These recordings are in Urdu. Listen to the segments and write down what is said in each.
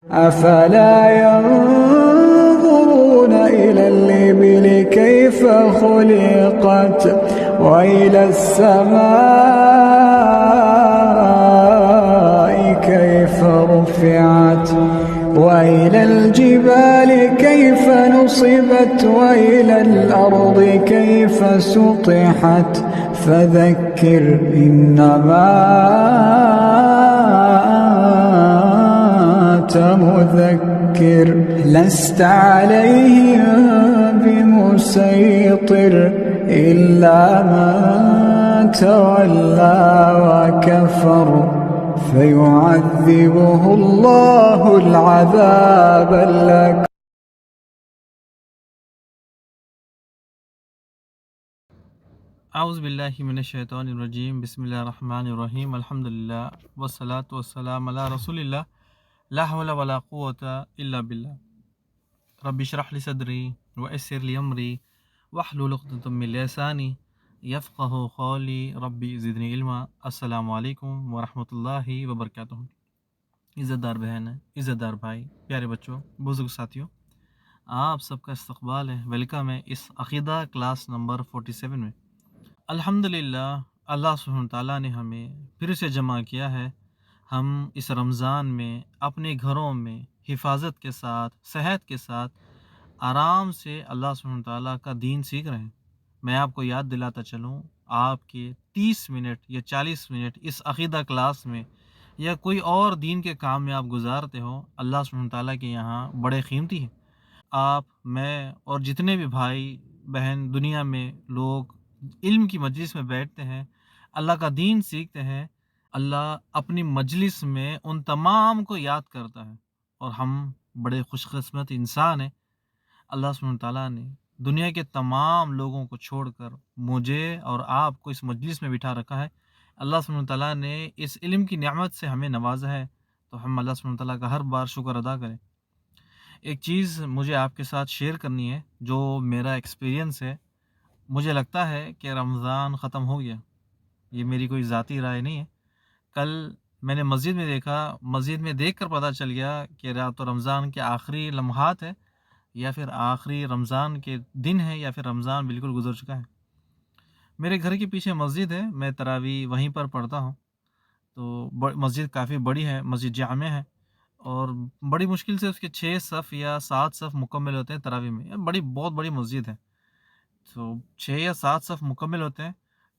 أفلا ينظرون إلى الإبل كيف خلقت وإلى السماء كيف رفعت وإلى الجبال كيف نصبت وإلى الأرض كيف سطحت فذكر إنما أنت مذكر لست عليهم بمسيطر إلا من تولى وكفر فيعذبه الله العذاب الأكبر. اعوذ باللہ من الشیطان الرجیم بسم اللہ الرحمن الرحیم الحمدللہ والصلاة والسلام علی رسول اللہ لا حول ولا قوة الا باللہ رب اشرح لی صدری ویسر لی امری واحلل عقدۃ من لسانی یفقہوا قولی ربی زدنی علما. السلام علیکم ورحمۃ اللہ وبرکاتہ. عزت دار بہن، عزت دار بھائی، پیارے بچوں، بزرگ ساتھیوں، آپ سب کا استقبال ہے، ویلکم ہے اس عقیدہ کلاس نمبر 47 میں. الحمدللہ اللہ سبحانہ تعالیٰ نے ہمیں پھر سے جمع کیا ہے. ہم اس رمضان میں اپنے گھروں میں حفاظت کے ساتھ، صحت کے ساتھ، آرام سے اللہ سبحانہ تعالیٰ کا دین سیکھ رہے ہیں. میں آپ کو یاد دلاتا چلوں، آپ کے 30 منٹ یا 40 منٹ اس عقیدہ کلاس میں یا کوئی اور دین کے کام میں آپ گزارتے ہو، اللہ سبحانہ تعالیٰ کے یہاں بڑے قیمتی ہیں. آپ، میں اور جتنے بھی بھائی بہن دنیا میں لوگ علم کی مجلس میں بیٹھتے ہیں، اللہ کا دین سیکھتے ہیں، اللہ اپنی مجلس میں ان تمام کو یاد کرتا ہے. اور ہم بڑے خوش قسمت انسان ہیں. اللہ سبحانہ تعالیٰ نے دنیا کے تمام لوگوں کو چھوڑ کر مجھے اور آپ کو اس مجلس میں بٹھا رکھا ہے. اللہ سبحانہ تعالیٰ نے اس علم کی نعمت سے ہمیں نوازا ہے، تو ہم اللہ سبحانہ تعالیٰ کا ہر بار شکر ادا کریں. ایک چیز مجھے آپ کے ساتھ شیئر کرنی ہے جو میرا ایکسپیرینس ہے. مجھے لگتا ہے کہ رمضان ختم ہو گیا. یہ میری کوئی ذاتی رائے نہیں ہے. کل میں نے مسجد میں دیکھا، مسجد میں دیکھ کر پتہ چل گیا کہ رات رمضان کے آخری لمحات ہے، یا پھر آخری رمضان کے دن ہے، یا پھر رمضان بالکل گزر چکا ہے. میرے گھر کے پیچھے مسجد ہے، میں تراویح وہیں پر پڑھتا ہوں. تو مسجد کافی بڑی ہے، مسجد جامع ہے، اور بڑی مشکل سے اس کے 6 صف یا 7 صف مکمل ہوتے ہیں تراویح میں. بہت بڑی مسجد ہے، تو 6 یا 7 صف مکمل ہوتے ہیں.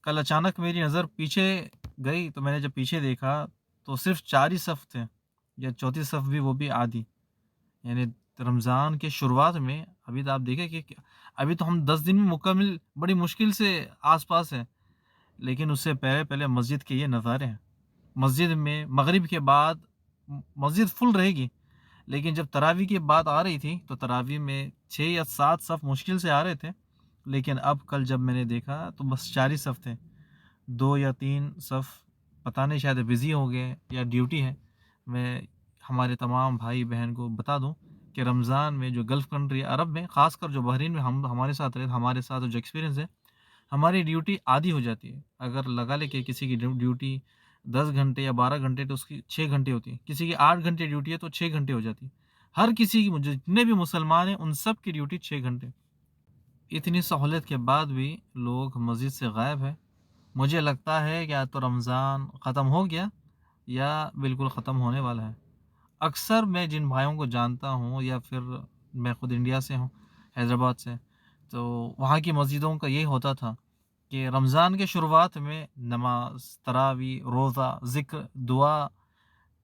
کل اچانک میری نظر پیچھے گئی، تو میں نے جب پیچھے دیکھا تو صرف 4 ہی صف تھے، یا چوتھی صف بھی، وہ بھی آدھی. یعنی رمضان کے شروعات میں، ابھی تو آپ دیکھیں کہ ابھی تو ہم 10 دن میں مکمل بڑی مشکل سے آس پاس ہے، لیکن اس سے پہلے مسجد کے یہ نظارے ہیں. مسجد میں مغرب کے بعد مسجد فل رہے گی، لیکن جب تراویح کی بات آ رہی تھی تو تراویح میں 6 یا 7 صف مشکل سے آ رہے تھے. لیکن اب کل جب میں نے دیکھا تو بس 4 ہی صف تھے. 2 یا 3 صف پتہ نہیں شاید بزی ہو گئے یا ڈیوٹی ہے. میں ہمارے تمام بھائی بہن کو بتا دوں کہ رمضان میں جو گلف کنٹری عرب میں، خاص کر جو بحرین میں ہمارے ساتھ رہے، ہمارے ساتھ جو ایکسپیرینس ہے، ہماری ڈیوٹی آدھی ہو جاتی ہے. اگر لگا لے کہ کسی کی ڈیوٹی 10 گھنٹے یا 12 گھنٹے تو اس کی 6 گھنٹے ہوتی ہے. کسی کی 8 گھنٹے ڈیوٹی ہے تو 6 گھنٹے ہو جاتی ہے. ہر کسی کی، جتنے بھی مسلمان ہیں ان سب کی ڈیوٹی 6 گھنٹے. اتنی سہولت کے بعد بھی لوگ مسجد سے غائب ہیں. مجھے لگتا ہے کہ یا تو رمضان ختم ہو گیا یا بالکل ختم ہونے والا ہے. اکثر میں جن بھائیوں کو جانتا ہوں، یا پھر میں خود انڈیا سے ہوں، حیدرآباد سے، تو وہاں کی مسجدوں کا یہ ہوتا تھا کہ رمضان کے شروعات میں نماز، تراویح، روزہ، ذکر، دعا.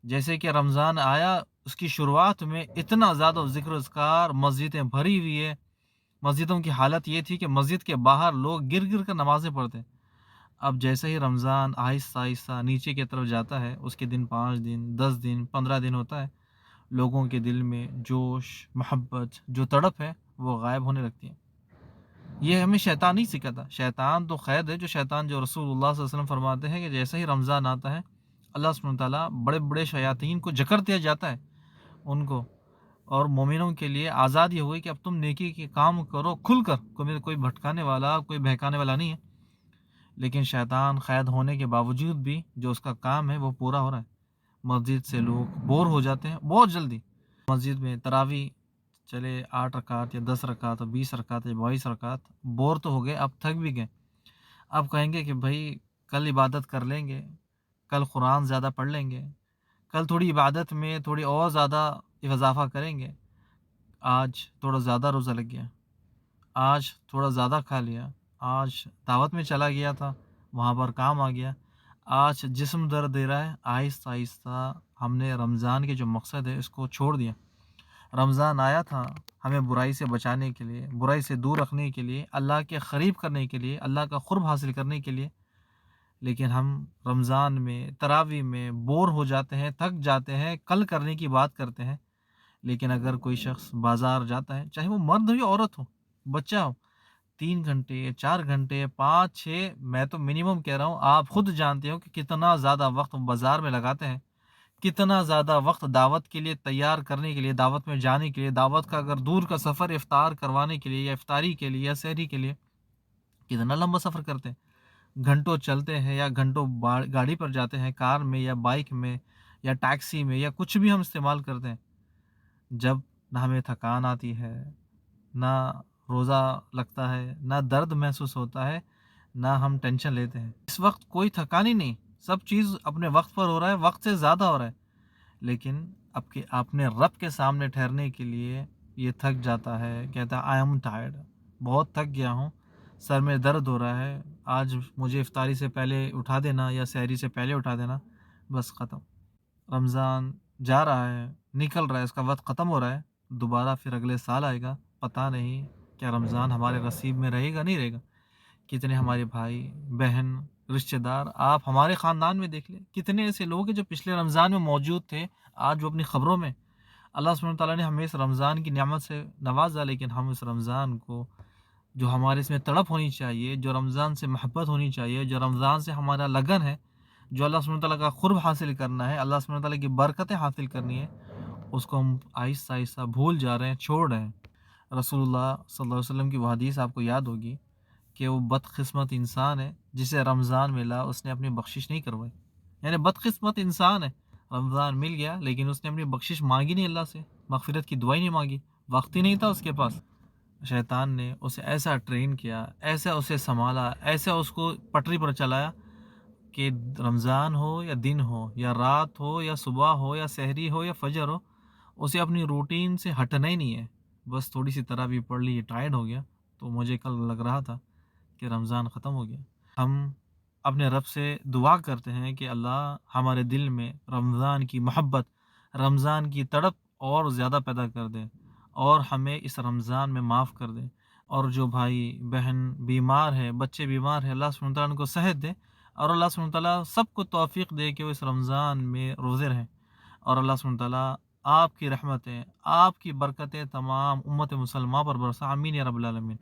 جیسے کہ رمضان آیا، اس کی شروعات میں اتنا زیادہ ذکر و اذکار، مسجدیں بھری ہوئی ہے. مسجدوں کی حالت یہ تھی کہ مسجد کے باہر لوگ گر گر کر نمازیں پڑھتے. اب جیسے ہی رمضان آہستہ آہستہ نیچے کی طرف جاتا ہے، اس کے دن 5 دن، 10 دن، 15 دن ہوتا ہے، لوگوں کے دل میں جوش، محبت، جو تڑپ ہے وہ غائب ہونے لگتی ہے. یہ ہمیں شیطان نہیں سکھاتا. شیطان تو قید ہے، جو رسول اللہ صلی اللہ علیہ وسلم فرماتے ہیں کہ جیسے ہی رمضان آتا ہے، اللہ سبحانہ تعالیٰ بڑے بڑے شیاطین کو جکڑ دیا جاتا ہے ان کو، اور مومنوں کے لیے آزادی ہوئی کہ اب تم نیکی کے کام کرو کھل کر، کوئی بھٹکانے والا، کوئی بہکانے والا نہیں ہے. لیکن شیطان قید ہونے کے باوجود بھی جو اس کا کام ہے وہ پورا ہو رہا ہے. مسجد سے لوگ بور ہو جاتے ہیں بہت جلدی. مسجد میں تراویح چلے 8 رکعت یا 10 رکعت یا 20 رکعت یا 22 رکعت، بور تو ہو گئے، اب تھک بھی گئے، اب کہیں گے کہ بھائی کل عبادت کر لیں گے، کل قرآن زیادہ پڑھ لیں گے، کل تھوڑی عبادت میں تھوڑی اور زیادہ اضافہ کریں گے، آج تھوڑا زیادہ روزہ لگ گیا، آج تھوڑا زیادہ کھا لیا، آج دعوت میں چلا گیا تھا، وہاں پر کام آ گیا، آج جسم درد دے رہا ہے، آہستہ آہستہ ہم نے رمضان کے جو مقصد ہے اس کو چھوڑ دیا۔ رمضان آیا تھا ہمیں برائی سے بچانے کے لیے، برائی سے دور رکھنے کے لیے، اللہ کے قریب کرنے کے لیے، اللہ کا قرب حاصل کرنے کے لیے، لیکن ہم رمضان میں تراویح میں بور ہو جاتے ہیں، تھک جاتے ہیں، کل کرنے کی بات کرتے ہیں۔ لیکن اگر کوئی شخص بازار جاتا ہے، چاہے وہ مرد ہو یا عورت ہو، بچہ ہو، 3 گھنٹے 4 گھنٹے 5 6، میں تو منیمم کہہ رہا ہوں، آپ خود جانتے ہو کہ کتنا زیادہ وقت بازار میں لگاتے ہیں، کتنا زیادہ وقت دعوت کے لیے تیار کرنے کے لیے، دعوت میں جانے کے لیے، دعوت کا اگر دور کا سفر افطار کروانے کے لیے یا افطاری کے لیے یا سحری کے لیے، کتنا لمبا سفر کرتے ہیں، گھنٹوں چلتے ہیں یا گھنٹوں گاڑی پر جاتے ہیں، کار میں یا بائک میں یا ٹیکسی میں یا کچھ بھی ہم استعمال کرتے ہیں، جب نہ ہمیں تھکان آتی ہے، نہ روزہ لگتا ہے، نہ درد محسوس ہوتا ہے، نہ ہم ٹینشن لیتے ہیں، اس وقت کوئی تھکان ہی نہیں، سب چیز اپنے وقت پر ہو رہا ہے، وقت سے زیادہ ہو رہا ہے، لیکن اب کہ اپنے رب کے سامنے ٹھہرنے کے لیے یہ تھک جاتا ہے، کہتا ہے آئی ایم ٹائرڈ، بہت تھک گیا ہوں، سر میں درد ہو رہا ہے، آج مجھے افطاری سے پہلے اٹھا دینا یا سحری سے پہلے اٹھا دینا، بس ختم۔ رمضان جا رہا ہے، نکل رہا ہے، اس کا وقت ختم ہو رہا ہے، دوبارہ پھر اگلے سال آئے گا، پتہ نہیں کیا رمضان ہمارے نصیب میں رہے گا نہیں رہے گا۔ کتنے ہمارے بھائی بہن رشتہ دار، آپ ہمارے خاندان میں دیکھ لیں، کتنے ایسے لوگ ہیں جو پچھلے رمضان میں موجود تھے، آج وہ اپنی خبروں میں۔ اللہ سبحانہ تعالیٰ نے ہمیں اس رمضان کی نعمت سے نوازا، لیکن ہم اس رمضان کو، جو ہمارے اس میں تڑپ ہونی چاہیے، جو رمضان سے محبت ہونی چاہیے، جو رمضان سے ہمارا لگن ہے، جو اللہ سبحانہ تعالیٰ کا قرب حاصل کرنا ہے، اللہ سبحانہ تعالیٰ کی برکتیں حاصل کرنی ہے، اس کو ہم آہستہ آہستہ بھول جا رہے ہیں، چھوڑ رہے ہیں۔ رسول اللہ صلی اللہ علیہ وسلم کی وہ حدیث آپ کو یاد ہوگی کہ وہ بدقسمت انسان ہے جسے رمضان ملا اس نے اپنی بخشش نہیں کروائی، یعنی بدقسمت انسان ہے، رمضان مل گیا لیکن اس نے اپنی بخشش مانگی نہیں، اللہ سے مغفرت کی دعائی نہیں مانگی، وقت ہی نہیں تھا اس کے پاس۔ شیطان نے اسے ایسا ٹرین کیا، ایسا اسے سنبھالا، ایسا اس کو پٹری پر چلایا کہ رمضان ہو یا دن ہو یا رات ہو یا صبح ہو یا سحری ہو یا فجر ہو، اسے اپنی روٹین سے ہٹنا ہی نہیں ہے۔ بس تھوڑی سی تراویح پڑھ لی، ٹائرڈ ہو گیا، تو مجھے کل لگ رہا تھا کہ رمضان ختم ہو گیا۔ ہم اپنے رب سے دعا کرتے ہیں کہ اللہ ہمارے دل میں رمضان کی محبت، رمضان کی تڑپ اور زیادہ پیدا کر دے، اور ہمیں اس رمضان میں معاف کر دے، اور جو بھائی بہن بیمار ہے، بچے بیمار ہیں، اللہ سبحانہ تعالیٰ ان کو صحت دے، اور اللہ سبحانہ تعالیٰ سب کو توفیق دے کہ وہ اس رمضان میں روزے رہیں، اور اللہ سبحانہ تعالیٰ آپ کی رحمتیں، آپ کی برکتیں تمام امت مسلمہ پر برسا، آمین یا رب العالمین۔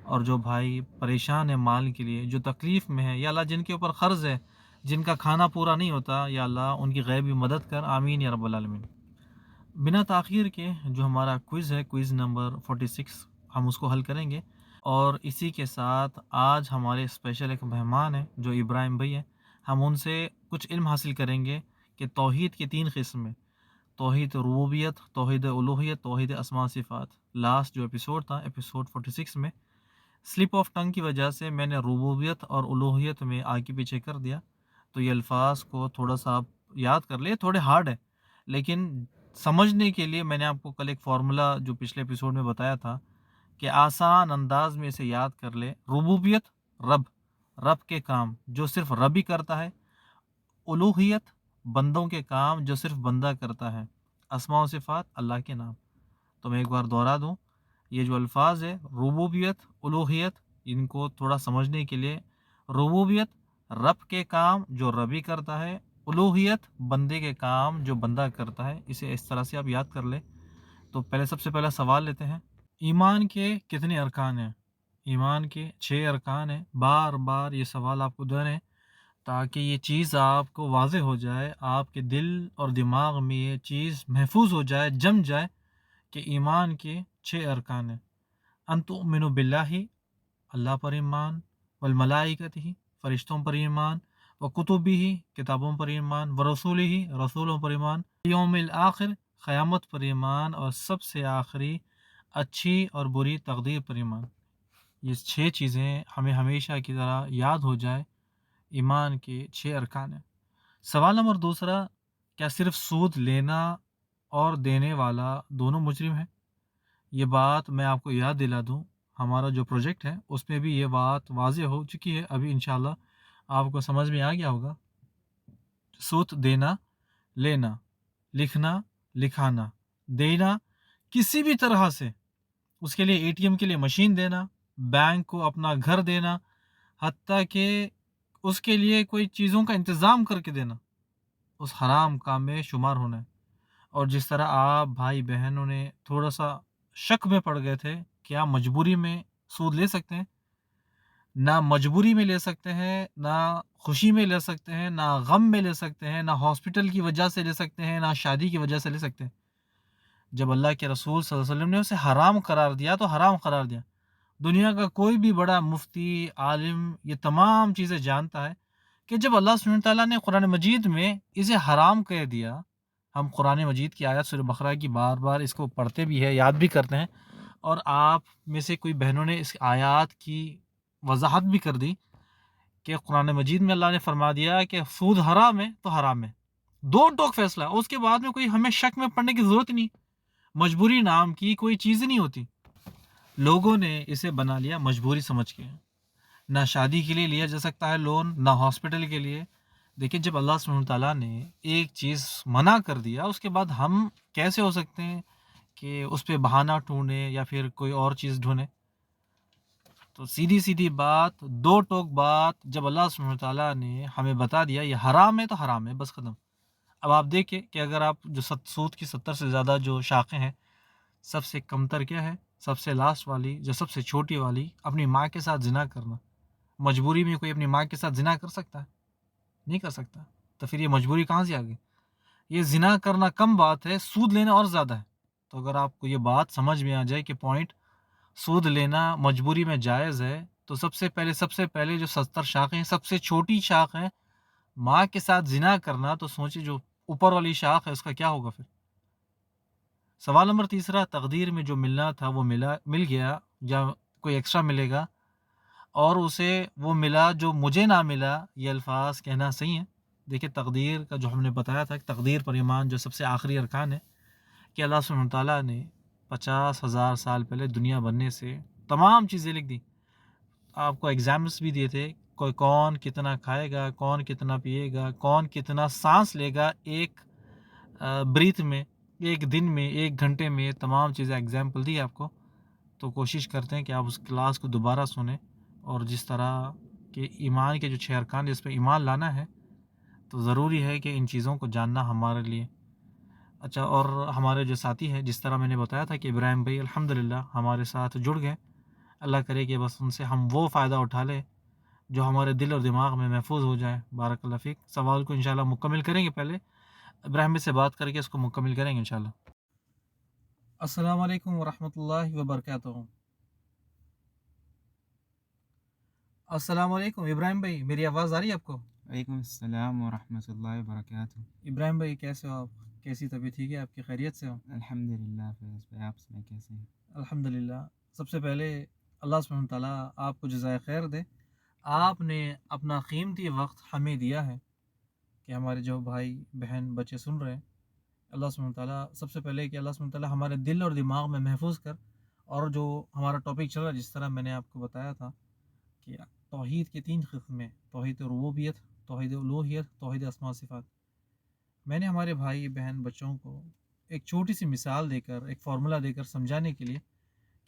اور جو بھائی پریشان ہیں مال کے لیے، جو تکلیف میں ہے، یا اللہ جن کے اوپر قرض ہے، جن کا کھانا پورا نہیں ہوتا، یا اللہ ان کی غیبی مدد کر، آمین یا رب العالمین۔ بنا تاخیر کے جو ہمارا کوئز ہے، کوئز نمبر 46، ہم اس کو حل کریں گے، اور اسی کے ساتھ آج ہمارے اسپیشل ایک مہمان ہیں جو ابراہیم بھائی ہیں، ہم ان سے کچھ علم حاصل کریں گے کہ توحید کی 3 قسم ہیں، توحید ربوبیت، توحید الوہیت، توحید اسماء صفات۔ لاسٹ جو ایپیسوڈ تھا، ایپیسوڈ 46 میں، سلپ آف ٹنگ کی وجہ سے میں نے ربوبیت اور الوہیت میں آگے پیچھے کر دیا، تو یہ الفاظ کو تھوڑا سا آپ یاد کر لیں، تھوڑے ہارڈ ہے، لیکن سمجھنے کے لیے میں نے آپ کو کل ایک فارمولا جو پچھلے ایپیسوڈ میں بتایا تھا کہ آسان انداز میں اسے یاد کر لے۔ ربوبیت، رب کے کام جو صرف رب ہی کرتا ہے، الوہیت بندوں کے کام جو صرف بندہ کرتا ہے، اسماء و صفات اللہ کے نام۔ تو میں ایک بار دوہرا دوں، یہ جو الفاظ ہے ربوبیت، الوہیت، ان کو تھوڑا سمجھنے کے لیے، ربوبیت رب کے کام جو رب ہی کرتا ہے، الوہیت بندے کے کام جو بندہ کرتا ہے، اسے اس طرح سے آپ یاد کر لیں۔ تو سب سے پہلا سوال لیتے ہیں، ایمان کے کتنے ارکان ہیں؟ ایمان کے 6 ارکان ہیں۔ بار بار یہ سوال آپ کو دہرائیں تاکہ یہ چیز آپ کو واضح ہو جائے، آپ کے دل اور دماغ میں یہ چیز محفوظ ہو جائے، جم جائے کہ ایمان کے 6 ارکان ہیں۔ ان تؤمنوا باللہ، اللہ پر ایمان، والملائکتہ، فرشتوں پر ایمان، وکتبہ، کتابوں پر ایمان، ورسولہ، رسولوں پر ایمان، یوم الآخر، قیامت پر ایمان اور سب سے آخری اچھی اور بری تقدیر پر ایمان۔ یہ 6 چیزیں ہمیں ہمیشہ کی طرح یاد ہو جائے، ایمان کے 6 ارکان ہیں۔ سوال نمبر دوسرا، کیا صرف سود لینا اور دینے والا دونوں مجرم ہیں؟ یہ بات میں آپ کو یاد دلا دوں، ہمارا جو پروجیکٹ ہے اس میں بھی یہ بات واضح ہو چکی ہے، ابھی انشاءاللہ آپ کو سمجھ میں آ گیا ہوگا۔ سود دینا، لینا، لکھنا، لکھانا، دینا کسی بھی طرح سے، اس کے لیے اے ٹی ایم کے لیے مشین دینا، بینک کو اپنا گھر دینا، حتیٰ کہ اس کے لیے کوئی چیزوں کا انتظام کر کے دینا، اس حرام کام میں شمار ہونا ہے۔ اور جس طرح آپ بھائی بہنوں نے تھوڑا سا شک میں پڑ گئے تھے کہ آپ مجبوری میں سود لے سکتے ہیں، نہ مجبوری میں لے سکتے ہیں، نہ خوشی میں لے سکتے ہیں، نہ غم میں لے سکتے ہیں، نہ ہاسپٹل کی وجہ سے لے سکتے ہیں، نہ شادی کی وجہ سے لے سکتے ہیں۔ جب اللہ کے رسول صلی اللہ علیہ وسلم نے اسے حرام قرار دیا تو حرام قرار دیا۔ دنیا کا کوئی بھی بڑا مفتی، عالم یہ تمام چیزیں جانتا ہے کہ جب اللہ سبحانہ تعالیٰ نے قرآن مجید میں اسے حرام کہہ دیا، ہم قرآن مجید کی آیت سورہ بقرہ کی بار بار اس کو پڑھتے بھی ہیں، یاد بھی کرتے ہیں، اور آپ میں سے کوئی بہنوں نے اس آیات کی وضاحت بھی کر دی کہ قرآن مجید میں اللہ نے فرما دیا کہ سود حرام ہے تو حرام ہے، دو ٹوک فیصلہ، اس کے بعد میں کوئی ہمیں شک میں پڑنے کی ضرورت نہیں۔ مجبوری نام کی کوئی چیز نہیں ہوتی، لوگوں نے اسے بنا لیا مجبوری سمجھ کے۔ نہ شادی کے لیے لیا جا سکتا ہے لون، نہ ہاسپٹل کے لیے۔ دیکھیں جب اللہ سبحانہ تعالیٰ نے ایک چیز منع کر دیا، اس کے بعد ہم کیسے ہو سکتے ہیں کہ اس پہ بہانہ ڈھونڈیں یا پھر کوئی اور چیز ڈھونڈیں؟ تو سیدھی سیدھی بات، دو ٹوک بات، جب اللہ سبحانہ تعالیٰ نے ہمیں بتا دیا یہ حرام ہے تو حرام ہے، بس ختم۔ اب آپ دیکھیں کہ اگر آپ جو سود کی 70 سے زیادہ جو شاخیں ہیں، سب سے کمتر کیا ہے؟ سب سے لاسٹ والی، جو سب سے چھوٹی والی، اپنی ماں کے ساتھ زنا کرنا۔ مجبوری میں کوئی اپنی ماں کے ساتھ زنا کر سکتا ہے؟ نہیں کر سکتا، تو پھر یہ مجبوری کہاں سے آ گئی؟ یہ زنا کرنا کم بات ہے، سود لینا اور زیادہ ہے۔ تو اگر آپ کو یہ بات سمجھ میں آ جائے کہ پوائنٹ سود لینا مجبوری میں جائز ہے، تو سب سے پہلے جو 70 شاخیں ہیں، سب سے چھوٹی شاخ ہے ماں کے ساتھ زنا کرنا، تو سوچیں جو اوپر والی شاخ ہے اس کا کیا ہوگا پھر۔ سوال نمبر تیسرا، تقدیر میں جو ملنا تھا وہ مل گیا، یا کوئی ایکسٹرا ملے گا اور اسے وہ ملا جو مجھے نہ ملا، یہ الفاظ کہنا صحیح ہے؟ دیکھیں تقدیر کا جو ہم نے بتایا تھا کہ تقدیر پر ایمان جو سب سے آخری ارکان ہے، کہ اللہ سبحانہ تعالیٰ نے 50,000 سال پہلے دنیا بننے سے تمام چیزیں لکھ دی۔ آپ کو ایگزامپلس بھی دیے تھے، کوئی کون کتنا کھائے گا، کون کتنا پیے گا، کون کتنا سانس لے گا ایک بریتھ میں، ایک دن میں، ایک گھنٹے میں، تمام چیزیں ایگزامپل دی آپ کو۔ تو کوشش کرتے ہیں کہ آپ اس کلاس کو دوبارہ سنیں، اور جس طرح کہ ایمان کے جو 6 ارکان جس پہ ایمان لانا ہے، تو ضروری ہے کہ ان چیزوں کو جاننا ہمارے لیے۔ اچھا، اور ہمارے جو ساتھی ہیں، جس طرح میں نے بتایا تھا کہ ابراہیم بھائی الحمدللہ ہمارے ساتھ جڑ گئے، اللہ کرے کہ بس ان سے ہم وہ فائدہ اٹھا لیں جو ہمارے دل اور دماغ میں محفوظ ہو جائے۔ بارک اللہ فیک۔ سوال کو انشاءاللہ مکمل کریں گے، پہلے ابراہیم بھائی سے بات کر کے اس کو مکمل کریں گے انشاءاللہ۔ السلام علیکم ورحمۃ اللہ وبرکاتہ۔ السلام علیکم ابراہیم بھائی، میری آواز آ رہی ہے آپ کو؟ وعلیکم السلام ورحمۃ اللہ وبرکاتہ۔ ابراہیم بھائی کیسے ہو آپ؟ کیسی طبیعت ٹھیک ہے آپ کی؟ خیریت سے ہو؟ الحمدللہ فیض بھائی، آپ سے کیسے ہیں؟ الحمدللہ۔ سب سے پہلے اللہ سبحانہ تعالیٰ آپ کو جزائے خیر دے، آپ نے اپنا قیمتی وقت ہمیں دیا ہے کہ ہمارے جو بھائی بہن بچے سن رہے ہیں، اللہ سبحانہ تعالیٰ سب سے پہلے کہ اللہ سبحانہ تعالیٰ ہمارے دل اور دماغ میں محفوظ کر، اور جو ہمارا ٹاپک چل رہا ہے جس طرح میں نے آپ کو بتایا تھا کہ توحید کے 3 قسمیں، توحید ربوبیت، توحید الوہیت، توحید اسماء و صفات۔ میں نے ہمارے بھائی بہن بچوں کو ایک چھوٹی سی مثال دے کر، ایک فارمولہ دے کر سمجھانے کے لیے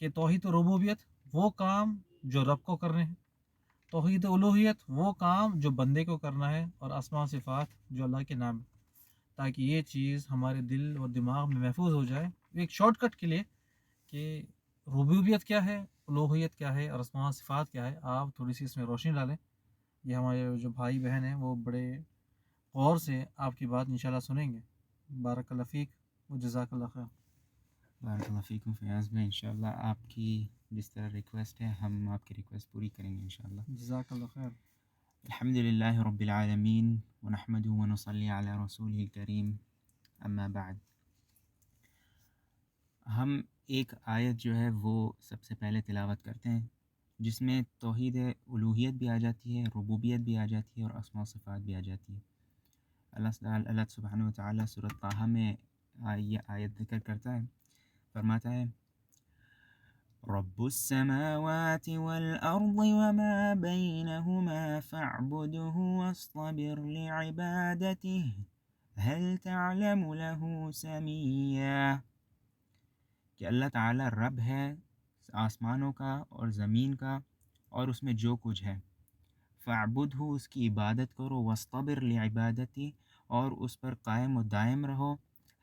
کہ توحید ربوبیت وہ کام جو رب کو کرنے ہیں، توحید الوہیت وہ کام جو بندے کو کرنا ہے، اور اسماء و صفات جو اللہ کے نام ہے، تاکہ یہ چیز ہمارے دل اور دماغ میں محفوظ ہو جائے۔ ایک شارٹ کٹ کے لیے کہ ربوبیت کیا ہے، الوہیت کیا ہے، اور اسماء و صفات کیا ہے، آپ تھوڑی سی اس میں روشنی ڈالیں۔ یہ ہمارے جو بھائی بہن ہیں وہ بڑے غور سے آپ کی بات انشاءاللہ سنیں گے۔ بارک اللہ فیک و جزاک اللہ خیر۔ بارک اللہ فیکم فیاض بھائی، انشاءاللہ آپ کی جس طرح ریکویسٹ ہے ہم آپ کی ریکویسٹ پوری کریں گے انشاءاللہ۔ جزاک اللہ خیر۔ الحمدللہ رب العالمین ونحمد ونصلی علی رسول الکریم، اما بعد۔ ہم ایک آیت جو ہے وہ سب سے پہلے تلاوت کرتے ہیں، جس میں توحید الوہیت بھی آ جاتی ہے، ربوبیت بھی آ جاتی ہے، اور اسماء و صفات بھی آ جاتی ہے۔ اللہ سبحانہ و تعالیٰ سورۃ طٰہٰ میں یہ آیت ذکر کرتا ہے، فرماتا ہے رب السماوات والأرض وما بينهما فاعبده واصطبر لعبادته هل تعلم له سميا، کہ اللہ تعالیٰ رب ہے آسمانوں کا اور زمین کا اور اس میں جو کچھ ہے، فاعبدہ، اس کی عبادت کرو، واصطبر لعبادتی، اور اس پر قائم و دائم رہو،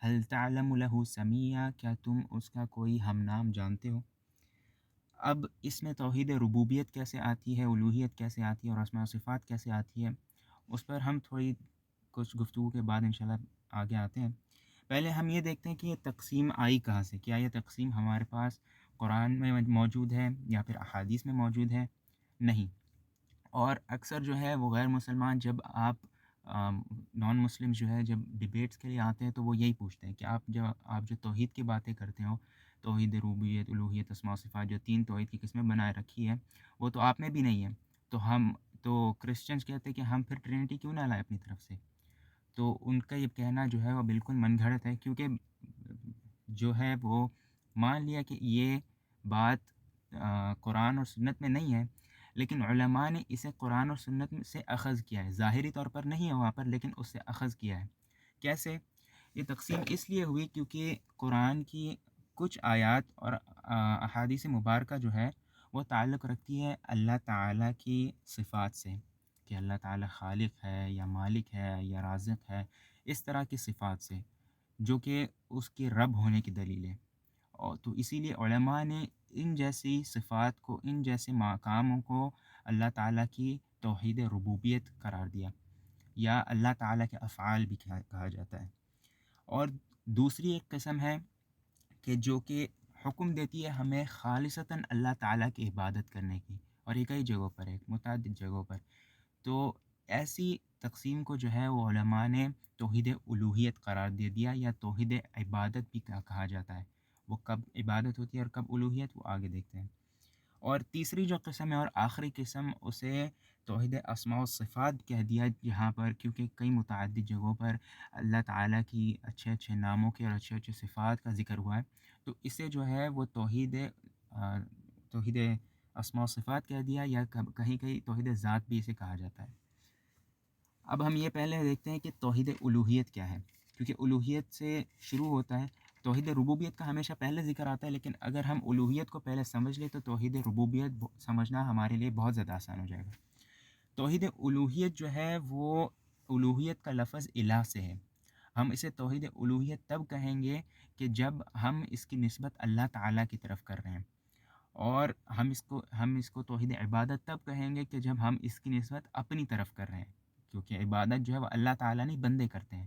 هل تعلم له سميا، کیا تم اس کا کوئی ہم نام جانتے ہو۔ اب اس میں توحید ربوبیت کیسے آتی ہے، الوہیت کیسے آتی ہے، اور اسماء و صفات کیسے آتی ہے، اس پر ہم تھوڑی کچھ گفتگو کے بعد انشاءاللہ آگے آتے ہیں۔ پہلے ہم یہ دیکھتے ہیں کہ یہ تقسیم آئی کہاں سے، کیا یہ تقسیم ہمارے پاس قرآن میں موجود ہے یا پھر احادیث میں موجود ہے؟ نہیں۔ اور اکثر جو ہے وہ غیر مسلمان، جب آپ نان مسلم جو ہے جب ڈبیٹس کے لیے آتے ہیں تو وہ یہی پوچھتے ہیں کہ آپ جو توحید کی باتیں کرتے ہو، توحید ربوبیت، الوہیت، اسماء و صفات، جو 3 توحید کی قسمیں بنائے رکھی ہے، وہ تو آپ میں بھی نہیں ہے، تو کرسچنز کہتے ہیں کہ ہم پھر ٹرینٹی کیوں نہ لائیں اپنی طرف سے؟ تو ان کا یہ کہنا جو ہے وہ بالکل من گھڑت ہے، کیونکہ جو ہے وہ مان لیا کہ یہ بات قرآن اور سنت میں نہیں ہے، لیکن علماء نے اسے قرآن اور سنت سے اخذ کیا ہے، ظاہری طور پر نہیں ہے وہاں پر، لیکن اس سے اخذ کیا ہے۔ کیسے؟ یہ تقسیم اس لیے ہوئی کیونکہ قرآن کی کچھ آیات اور احادیث مبارکہ جو ہے وہ تعلق رکھتی ہے اللہ تعالیٰ کی صفات سے، کہ اللہ تعالیٰ خالق ہے یا مالک ہے یا رازق ہے، اس طرح کی صفات سے، جو کہ اس کے رب ہونے کی دلیل ہے۔ اور تو اسی لیے علماء نے ان جیسی صفات کو، ان جیسے مقاموں کو اللہ تعالیٰ کی توحید ربوبیت قرار دیا، یا اللہ تعالیٰ کے افعال بھی کہا جاتا ہے۔ اور دوسری ایک قسم ہے کہ جو کہ حکم دیتی ہے ہمیں خالصتاً اللہ تعالیٰ کی عبادت کرنے کی، اور یہ کئی جگہوں پر ہے، متعدد جگہوں پر۔ تو ایسی تقسیم کو جو ہے وہ علماء نے توحید الوہیت قرار دے دیا، یا توحید عبادت بھی کہا جاتا ہے۔ وہ کب عبادت ہوتی ہے اور کب الوہیت، وہ آگے دیکھتے ہیں۔ اور تیسری جو قسم ہے اور آخری قسم، اسے توحید اسماء و صفات کہہ دیا، جہاں پر کیونکہ کئی متعدد جگہوں پر اللہ تعالیٰ کی اچھے اچھے ناموں کے اور اچھے اچھے صفات کا ذکر ہوا ہے، تو اسے جو ہے وہ توحید اسماء و صفات کہہ دیا، یا کہیں کہیں توحید ذات بھی اسے کہا جاتا ہے۔ اب ہم یہ پہلے دیکھتے ہیں کہ توحید الوہیت کیا ہے، کیونکہ الوہیت سے شروع ہوتا ہے۔ توحید ربوبیت کا ہمیشہ پہلے ذکر آتا ہے، لیکن اگر ہم الوہیت کو پہلے سمجھ لیں تو توحید ربوبیت سمجھنا ہمارے لیے بہت زیادہ آسان ہو جائے گا۔ توحید الوہیت جو ہے وہ الوہیت کا لفظ الہ سے ہے۔ ہم اسے توحید الوہیت تب کہیں گے کہ جب ہم اس کی نسبت اللہ تعالیٰ کی طرف کر رہے ہیں، اور ہم اس کو توحید عبادت تب کہیں گے کہ جب ہم اس کی نسبت اپنی طرف کر رہے ہیں، کیونکہ عبادت جو ہے وہ اللہ تعالیٰ نہیں بندے کرتے ہیں۔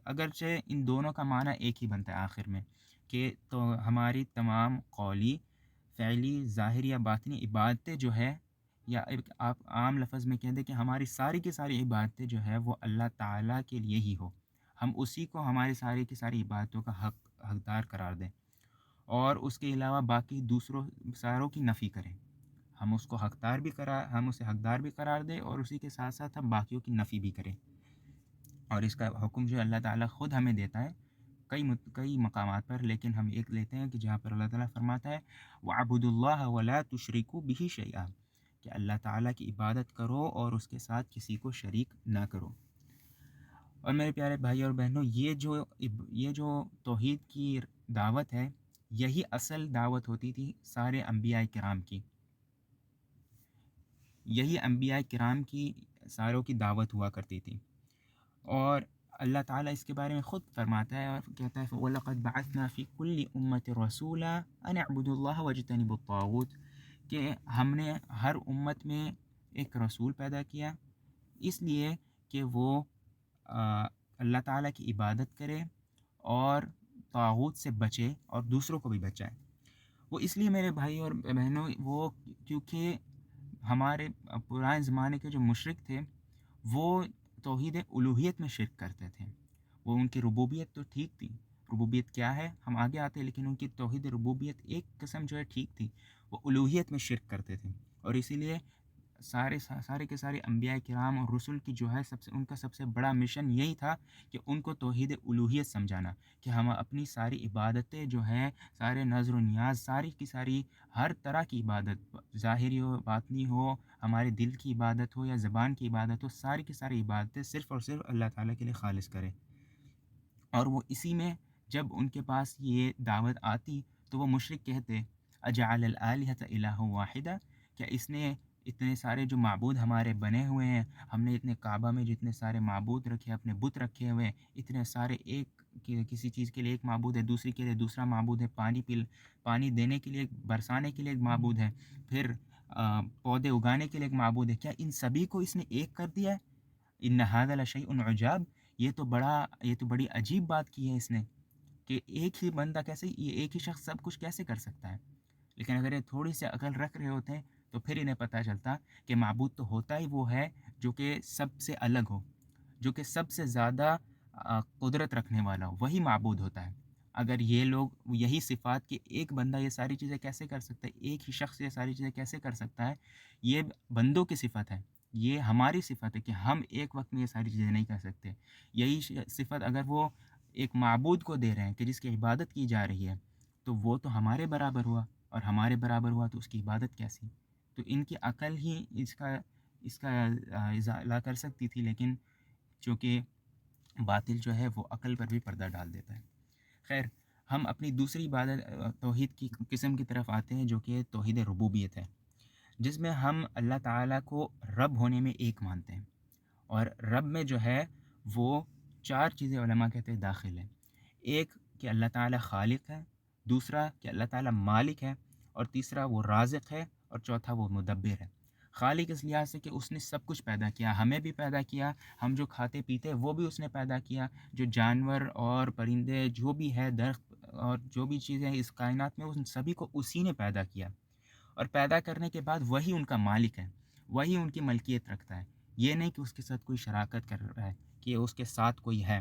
اگرچہ ان دونوں کا معنی ایک ہی بنتا ہے آخر میں، کہ تو ہماری تمام قولی، فعلی، ظاہری یا باطنی عبادتیں جو ہے، یا آپ عام لفظ میں کہہ دیں کہ ہماری ساری کی ساری عبادتیں جو ہے وہ اللہ تعالیٰ کے لیے ہی ہو، ہم اسی کو ہماری ساری کی ساری عبادتوں کا حقدار قرار دیں، اور اس کے علاوہ باقی دوسروں ساروں کی نفی کریں۔ ہم اسے حقدار بھی قرار دیں، اور اسی کے ساتھ ساتھ ہم باقیوں کی نفی بھی کریں۔ اور اس کا حکم جو اللہ تعالیٰ خود ہمیں دیتا ہے کئی مقامات پر، لیکن ہم ایک لیتے ہیں کہ جہاں پر اللہ تعالیٰ فرماتا ہے وَاعْبُدُوا اللَّهَ وَلَا تُشْرِكُوا بِهِ شَيْئًا، کہ اللہ تعالیٰ کی عبادت کرو اور اس کے ساتھ کسی کو شریک نہ کرو۔ اور میرے پیارے بھائی اور بہنوں، یہ جو توحید کی دعوت ہے، یہی اصل دعوت ہوتی تھی سارے انبیاء کرام کی، یہی انبیاء کرام کی ساروں کی دعوت ہوا کرتی تھی۔ اور اللہ تعالیٰ اس کے بارے میں خود فرماتا ہے اور کہتا ہے وَلَقَدْ بَعَثْنَا فِي كُلِّ أُمَّةٍ رَسُولًا أَنِ اعْبُدُوا اللَّهَ وَاجْتَنِبُوا الطَّاغُوتَ، کہ ہم نے ہر امت میں ایک رسول پیدا کیا، اس لیے کہ وہ اللہ تعالیٰ کی عبادت کرے اور طاغوت سے بچے اور دوسروں کو بھی بچائے۔ وہ اس لیے میرے بھائی اور بہنوں، وہ کیونکہ ہمارے پرانے زمانے کے جو مشرک تھے وہ توحید الوہیت میں شرک کرتے تھے۔ وہ ان کی ربوبیت تو ٹھیک تھی، ربوبیت کیا ہے ہم آگے آتے ہیں، لیکن ان کی توحید ربوبیت ایک قسم جو ہے ٹھیک تھی، وہ الوہیت میں شرک کرتے تھے، اور اسی لیے سارے کے سارے انبیاء کرام اور رسل کی جو ہے ان کا سب سے بڑا مشن یہی تھا کہ ان کو توحید الوہیت سمجھانا، کہ ہم اپنی ساری عبادتیں جو ہیں، سارے نظر و نیاز، ساری کی ساری ہر طرح کی عبادت، ظاہری ہو باطنی ہو، ہمارے دل کی عبادت ہو یا زبان کی عبادت ہو، ساری کی ساری عبادتیں صرف اور صرف اللہ تعالیٰ کے لیے خالص کریں۔ اور وہ اسی میں جب ان کے پاس یہ دعوت آتی تو وہ مشرک کہتے اجعل الآلہۃ الہ واحدہ، کیا اس نے اتنے سارے جو معبود ہمارے بنے ہوئے ہیں، ہم نے اتنے کعبہ میں جتنے سارے معبود رکھے، اپنے بت رکھے ہوئے ہیں، اتنے سارے ایک کسی چیز کے لیے ایک معبود ہے، دوسری کے لیے دوسرا معبود ہے، پانی دینے کے لیے، برسانے کے لیے ایک معبود ہے، پھر پودے اگانے کے لیے ایک معبود ہے، کیا ان سبھی کو اس نے ایک کر دیا ہے؟ ان ھذا لشیء عجاب، یہ تو بڑی عجیب بات کی ہے اس نے، کہ ایک ہی بندہ کیسے، یہ ایک ہی شخص سب کچھ کیسے کر سکتا ہے؟ لیکن اگر یہ تھوڑی سی عقل رکھ رہے ہوتے ہیں تو پھر انہیں پتہ چلتا کہ معبود تو ہوتا ہی وہ ہے جو کہ سب سے الگ ہو، جو کہ سب سے زیادہ قدرت رکھنے والا ہو، وہی معبود ہوتا ہے۔ اگر یہ لوگ یہی صفات کہ ایک بندہ یہ ساری چیزیں کیسے کر سکتا ہے، ایک ہی شخص یہ ساری چیزیں کیسے کر سکتا ہے، یہ بندوں کی صفت ہے، یہ ہماری صفت ہے کہ ہم ایک وقت میں یہ ساری چیزیں نہیں کر سکتے۔ یہی صفت اگر وہ ایک معبود کو دے رہے ہیں کہ جس کی عبادت کی جا رہی ہے، تو وہ تو ہمارے برابر ہوا، اور ہمارے برابر ہوا تو اس کی عبادت کیسی؟ تو ان کی عقل ہی اس کا ازالہ کر سکتی تھی، لیکن چونکہ باطل جو ہے وہ عقل پر بھی پردہ ڈال دیتا ہے۔ خیر، ہم اپنی دوسری عبادت توحید کی قسم کی طرف آتے ہیں، جو کہ توحید ربوبیت ہے، جس میں ہم اللہ تعالیٰ کو رب ہونے میں ایک مانتے ہیں، اور رب میں جو ہے وہ 4 چیزیں علماء کہتے ہیں داخل ہیں۔ ایک کہ اللہ تعالیٰ خالق ہے، دوسرا کہ اللہ تعالیٰ مالک ہے، اور تیسرا وہ رازق ہے، اور چوتھا وہ مدبر ہے۔ خالق اس لحاظ سے کہ اس نے سب کچھ پیدا کیا، ہمیں بھی پیدا کیا، ہم جو کھاتے پیتے وہ بھی اس نے پیدا کیا، جو جانور اور پرندے جو بھی ہے، درخت اور جو بھی چیزیں اس کائنات میں، ان سبھی کو اسی نے پیدا کیا، اور پیدا کرنے کے بعد وہی ان کا مالک ہے، وہی ان کی ملکیت رکھتا ہے۔ یہ نہیں کہ اس کے ساتھ کوئی شراکت کر رہا ہے، کہ اس کے ساتھ کوئی ہے،